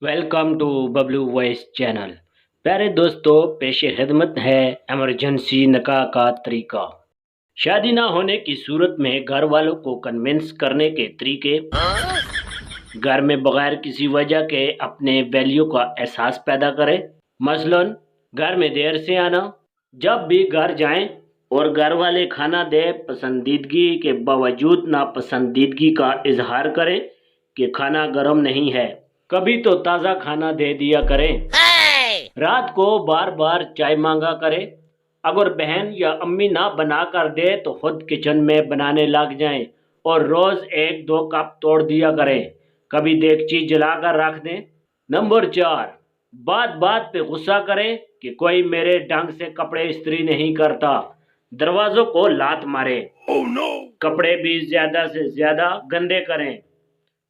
Welcome to Bablu voice channel. प्यारे दोस्तों, पेश खिदमत है एमरजेंसी निकाह का तरीका। शादी ना होने की सूरत में घर वालों को कन्विंस करने के तरीके। घर में बगैर किसी वजह के अपने वैल्यू का एहसास पैदा करें। मसलन घर में देर से आना। जब भी घर जाएं और घर वाले खाना दे, पसंदीदगी के बावजूद नापसंदीदगी का इजहार करें कि खाना गर्म नहीं है। कभी तो ताज़ा खाना दे दिया करें। रात को बार बार चाय मांगा करें। अगर बहन या अम्मी ना बना कर दे तो खुद किचन में बनाने लग जाएं और रोज एक दो कप तोड़ दिया करें। कभी देगची जलाकर रख दें। नंबर 4, बात बात पे गुस्सा करें कि कोई मेरे ढंग से कपड़े इस्त्री नहीं करता। दरवाजों को लात मारे। कपड़े भी ज्यादा से ज्यादा गंदे करें।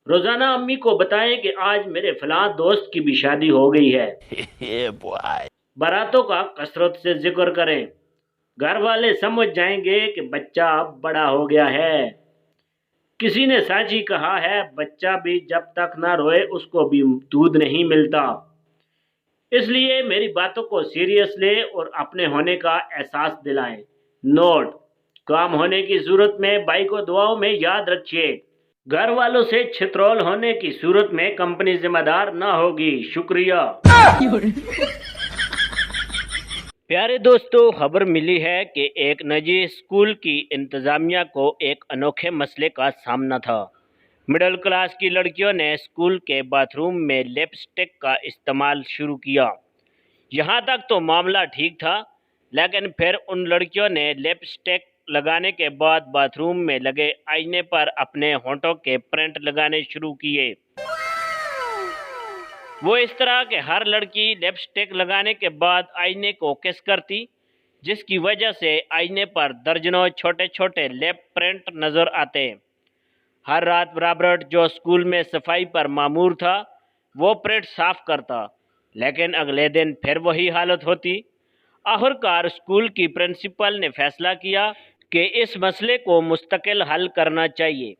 रोजाना अम्मी को बताएं कि आज मेरे फलां दोस्त की भी शादी हो गई है। बारातों का कसरत से जिक्र करें। घर वाले समझ जाएंगे कि बच्चा अब बड़ा हो गया है। किसी ने सच ही कहा है, बच्चा भी जब तक ना रोए उसको भी दूध नहीं मिलता। इसलिए मेरी बातों को सीरियस ले और अपने होने का एहसास दिलाएं। नोट: काम होने की सूरत में भाई को दुआओं में याद रखिए। घर वालों से छित्रोल होने की सूरत में कंपनी जिम्मेदार ना होगी। शुक्रिया। प्यारे दोस्तों, खबर मिली है कि एक निजी स्कूल की इंतजामिया को एक अनोखे मसले का सामना था। मिडिल क्लास की लड़कियों ने स्कूल के बाथरूम में लिपस्टिक का इस्तेमाल शुरू किया। यहाँ तक तो मामला ठीक था, लेकिन फिर उन लड़कियों ने लिपस्टिक लगाने के बाद बाथरूम में लगे आईने पर अपने होंठों के प्रिंट लगाने शुरू किए। वो इस तरह के हर लड़की लिपस्टिक लगाने के बाद आईने को किस करती, जिसकी वजह से आईने पर दर्जनों छोटे छोटे लिप प्रिंट नजर आते। हर रात रॉबर्ट, जो स्कूल में सफाई पर मामूर था, वो प्रिंट साफ करता, लेकिन अगले दिन फिर वही हालत होती। आखिरकार स्कूल की प्रिंसिपल ने फैसला किया कि इस मसले को मुस्तकिल हल करना चाहिए।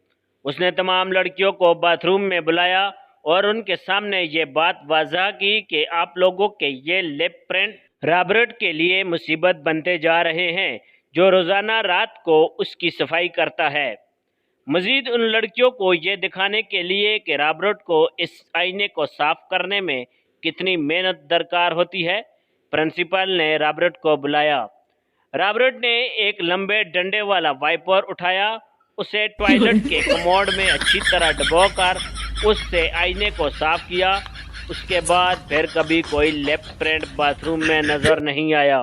उसने तमाम लड़कियों को बाथरूम में बुलाया और उनके सामने ये बात वाज़ह की कि आप लोगों के ये लिप प्रिंट रॉबर्ट के लिए मुसीबत बनते जा रहे हैं, जो रोज़ाना रात को उसकी सफाई करता है। मज़ीद उन लड़कियों को ये दिखाने के लिए कि रॉबर्ट को इस आईने को साफ करने में कितनी मेहनत दरकार होती है, प्रिंसिपल ने रॉबर्ट को बुलाया। रॉबर्ट ने एक लंबे डंडे वाला वाइपर उठाया, उसे टॉयलेट के कमोड में अच्छी तरह डुबोकर उससे आईने को साफ किया। उसके बाद फिर कभी कोई लिप प्रिंट बाथरूम में नजर नहीं आया।